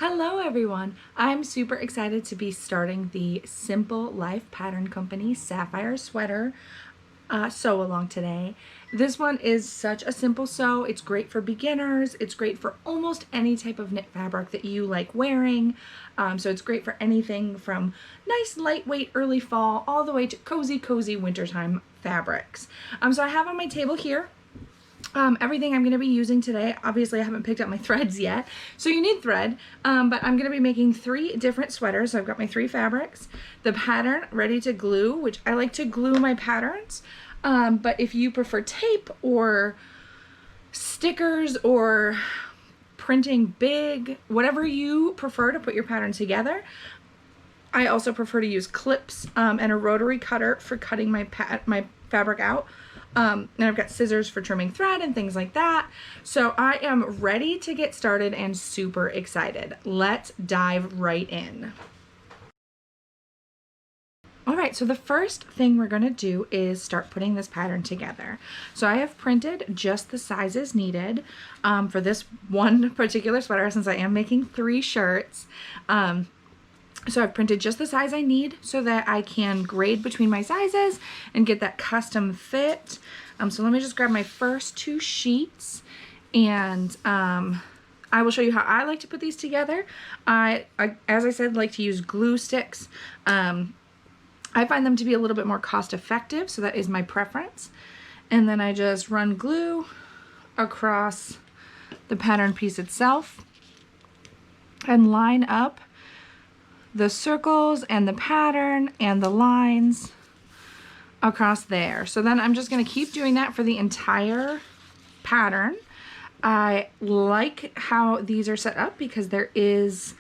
Hello everyone! I'm super excited to be starting the Simple Life Pattern Company Sapphire sweater sew along today. This one is such a simple sew. It's great for beginners. It's great for almost any type of knit fabric that you like wearing. So it's great for anything from nice lightweight early fall all the way to cozy wintertime fabrics. So I have on my table here everything I'm going to be using today. Obviously I haven't picked up my threads yet, so you need thread, but I'm going to be making 3 different sweaters. So I've got my 3 fabrics, the pattern ready to glue, which I like to glue my patterns, but if you prefer tape or stickers or printing big, whatever you prefer to put your pattern together. I also prefer to use clips and a rotary cutter for cutting my fabric out. And I've got scissors for trimming thread and things like that. So I am ready to get started and super excited. Let's dive right in. All right, so the first thing we're going to do is start putting this pattern together. So I have printed just the sizes needed for this one particular sweater, since I am making 3 shirts. So I've printed just the size I need so that I can grade between my sizes and get that custom fit. So let me just grab my first 2 sheets and I will show you how I like to put these together. I as I said, like to use glue sticks. I find them to be a little bit more cost effective, so that is my preference. And then I just run glue across the pattern piece itself and line up the circles and the pattern and the lines across there. So then I'm just going to keep doing that for the entire pattern. I like how these are set up because there is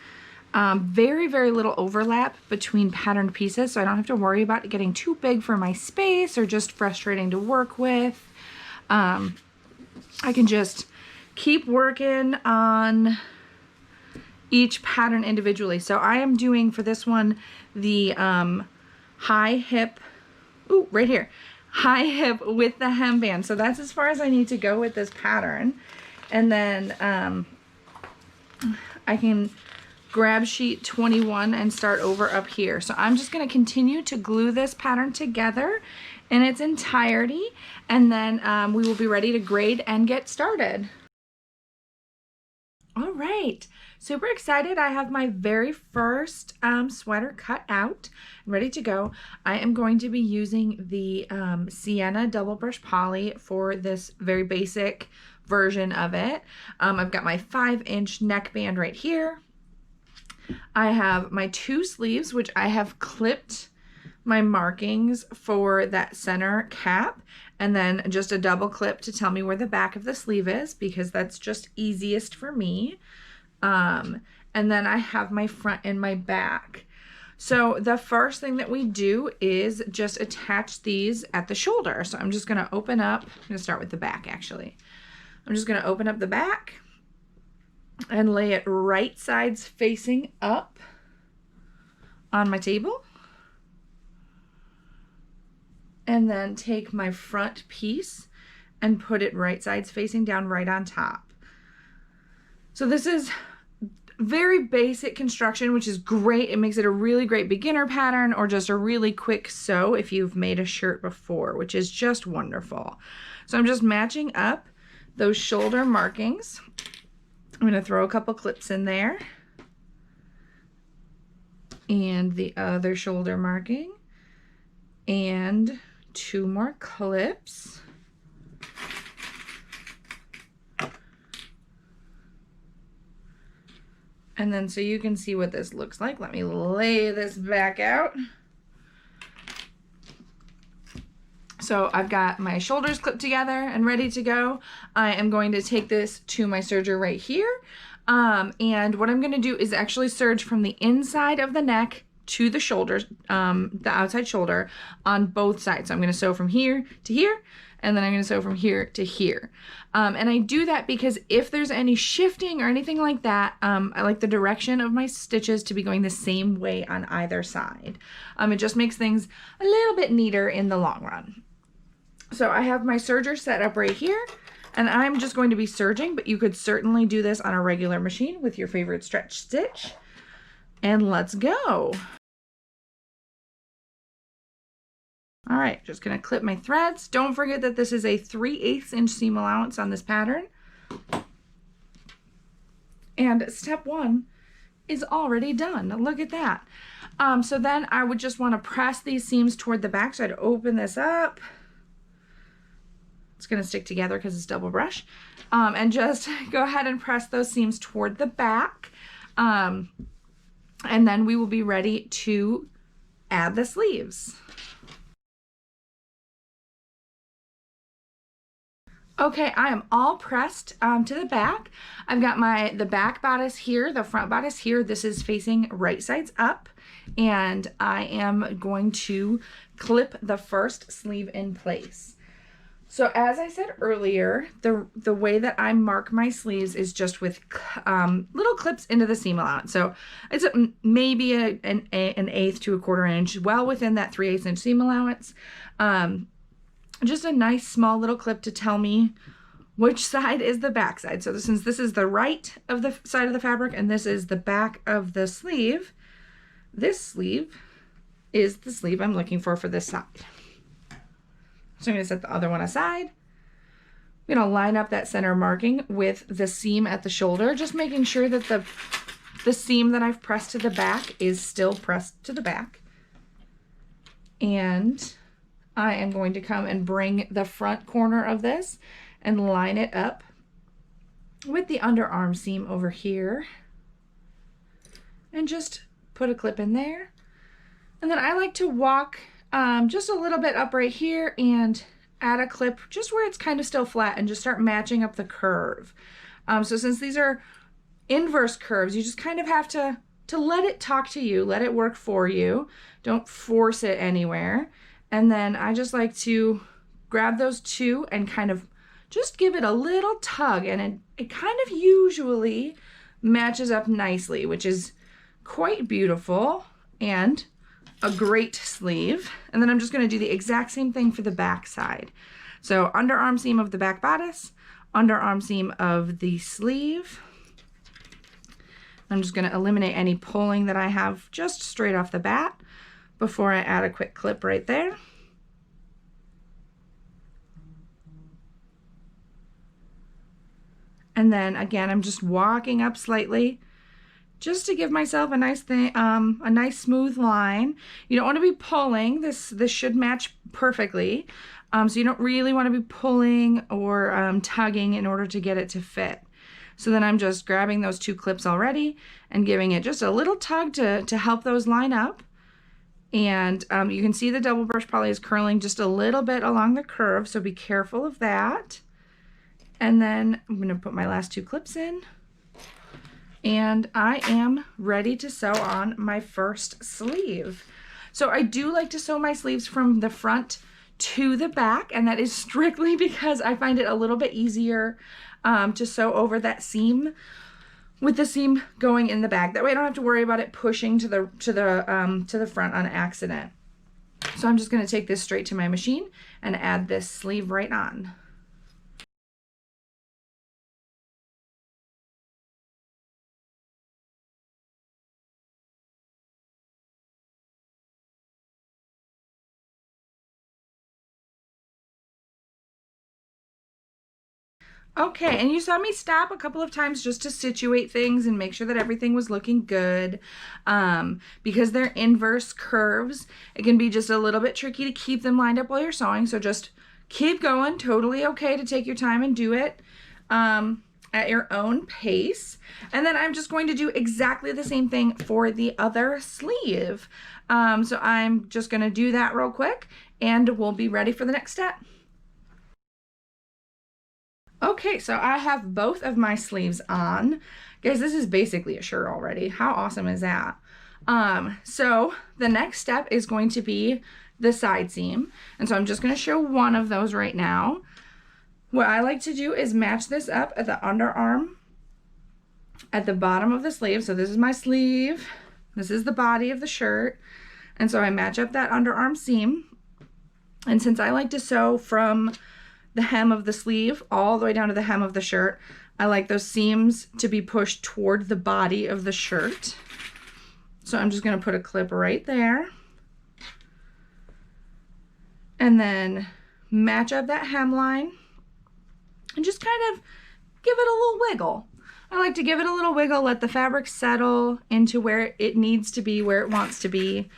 very little overlap between patterned pieces, so I don't have to worry about it getting too big for my space or just frustrating to work with. I can just keep working on each pattern individually. So I am doing for this one the high hip, ooh, right here, high hip with the hemband. So that's as far as I need to go with this pattern. And then I can grab sheet 21 and start over up here. So I'm just going to continue to glue this pattern together in its entirety, and then we will be ready to grade and get started. All right, super excited. I have my very first sweater cut out and ready to go. I am going to be using the Sienna double brush poly for this very basic version of it. I've got my 5-inch neckband right here. I have my 2 sleeves, which I have clipped my markings for that center cap, and then just a double clip to tell me where the back of the sleeve is, because that's just easiest for me. And then I have my front and my back. So the first thing that we do is just attach these at the shoulder. So I'm just going to open up, I'm going to start with the back actually. I'm just going to open up the back and lay it right sides facing up on my table. And then take my front piece and put it right sides facing down right on top. So this is very basic construction, which is great. It makes it a really great beginner pattern or just a really quick sew if you've made a shirt before, which is just wonderful. So I'm just matching up those shoulder markings. I'm going to throw a couple clips in there and the other shoulder marking and 2 more clips. And then so you can see what this looks like, let me lay this back out. So I've got my shoulders clipped together and ready to go. I am going to take this to my serger right here. And what I'm going to do is actually serge from the inside of the neck to the shoulders, the outside shoulder on both sides. So I'm going to sew from here to here, and then I'm going to sew from here to here. And I do that because if there's any shifting or anything like that, I like the direction of my stitches to be going the same way on either side. It just makes things a little bit neater in the long run. So I have my serger set up right here. And I'm just going to be serging, but you could certainly do this on a regular machine with your favorite stretch stitch. And let's go. All right, just gonna clip my threads. Don't forget that this is a 3/8 inch seam allowance on this pattern. And step 1 is already done. Look at that. So then I would just want to press these seams toward the back. So I'd open this up. It's gonna stick together because it's double brush. And just go ahead and press those seams toward the back. And then we will be ready to add the sleeves. Okay, I am all pressed to the back. I've got the back bodice here, the front bodice here. This is facing right sides up, and I am going to clip the first sleeve in place. So as I said earlier, the way that I mark my sleeves is just with little clips into the seam allowance. So it's maybe an 1/8 to 1/4 inch, well within that 3/8 inch seam allowance. Just a nice small little clip to tell me which side is the back side. So since this is the right of the side of the fabric and this is the back of the sleeve, this sleeve is the sleeve I'm looking for this side. So I'm going to set the other one aside. I'm going to line up that center marking with the seam at the shoulder, just making sure that the seam that I've pressed to the back is still pressed to the back. And I am going to come and bring the front corner of this and line it up with the underarm seam over here and just put a clip in there. And then I like to walk just a little bit up right here and add a clip just where it's kind of still flat and just start matching up the curve. So since these are inverse curves, you just kind of have to let it talk to you, let it work for you. Don't force it anywhere. And then I just like to grab those two and kind of just give it a little tug, and it kind of usually matches up nicely, which is quite beautiful and a great sleeve. And then I'm just going to do the exact same thing for the back side. So underarm seam of the back bodice, underarm seam of the sleeve. I'm just going to eliminate any pulling that I have just straight off the bat before I add a quick clip right there. And then again, I'm just walking up slightly just to give myself a nice thing, a nice smooth line. You don't want to be pulling. This should match perfectly. So you don't really want to be pulling or tugging in order to get it to fit. So then I'm just grabbing those two clips already and giving it just a little tug to help those line up. And you can see the double brush poly is curling just a little bit along the curve, so be careful of that. And then I'm going to put my last two clips in. And I am ready to sew on my first sleeve. So I do like to sew my sleeves from the front to the back, and that is strictly because I find it a little bit easier to sew over that seam with the seam going in the back. That way I don't have to worry about it pushing to the front on accident. So I'm just going to take this straight to my machine and add this sleeve right on. Okay, and you saw me stop a couple of times just to situate things and make sure that everything was looking good. Because they're inverse curves, it can be just a little bit tricky to keep them lined up while you're sewing, so just keep going. Totally okay to take your time and do it at your own pace. And then I'm just going to do exactly the same thing for the other sleeve. So I'm just going to do that real quick, and we'll be ready for the next step. Okay, so I have both of my sleeves on. Guys, this is basically a shirt already. How awesome is that? So the next step is going to be the side seam. And so I'm just going to show one of those right now. What I like to do is match this up at the underarm at the bottom of the sleeve. So this is my sleeve. This is the body of the shirt. And so I match up that underarm seam. And since I like to sew from the hem of the sleeve all the way down to the hem of the shirt. I like those seams to be pushed toward the body of the shirt. So I'm just going to put a clip right there. And then match up that hemline and just kind of give it a little wiggle. I like to give it a little wiggle, let the fabric settle into where it needs to be, where it wants to be,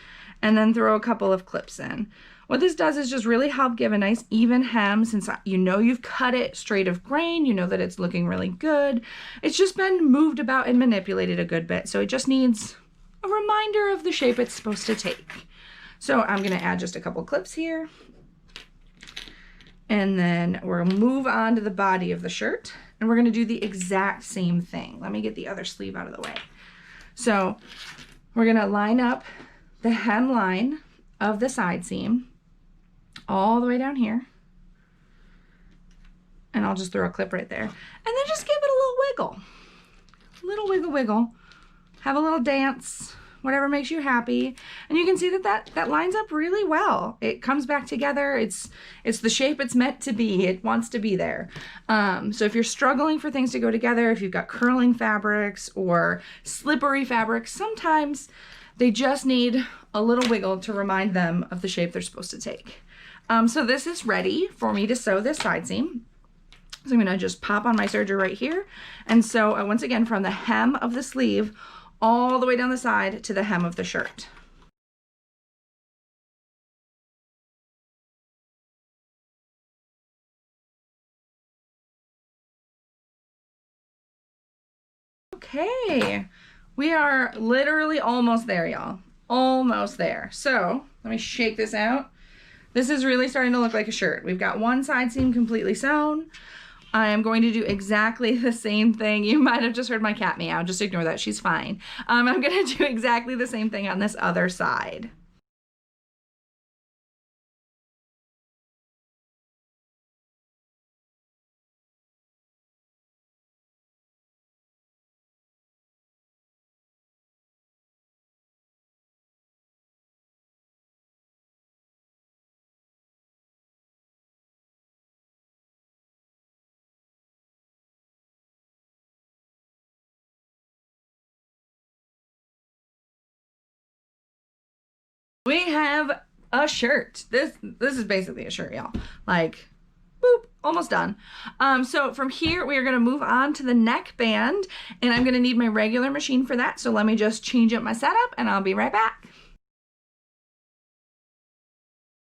and then throw a couple of clips in. What this does is just really help give a nice even hem, since you know you've cut it straight of grain, you know that it's looking really good. It's just been moved about and manipulated a good bit, so it just needs a reminder of the shape it's supposed to take. So I'm gonna add just a couple clips here, and then we'll move on to the body of the shirt, and we're gonna do the exact same thing. Let me get the other sleeve out of the way. So we're gonna line up the hemline of the side seam all the way down here, and I'll just throw a clip right there, and then just give it a little wiggle, wiggle, have a little dance, whatever makes you happy. And you can see that lines up really well. It comes back together. It's the shape it's meant to be. It wants to be there. So if you're struggling for things to go together, if you've got curling fabrics or slippery fabrics, sometimes they just need a little wiggle to remind them of the shape they're supposed to take. So this is ready for me to sew this side seam. So I'm gonna just pop on my serger right here and sew once again from the hem of the sleeve all the way down the side to the hem of the shirt. Okay, we are literally almost there, y'all. Almost there. So let me shake this out. This is really starting to look like a shirt. We've got one side seam completely sewn. I am going to do exactly the same thing. You might have just heard my cat meow. Just ignore that. She's fine. I'm going to do exactly the same thing on this other side. We have a shirt. This is basically a shirt, y'all. Like, boop, almost done. So from here, we are gonna move on to the neckband, and I'm gonna need my regular machine for that. So let me just change up my setup, and I'll be right back.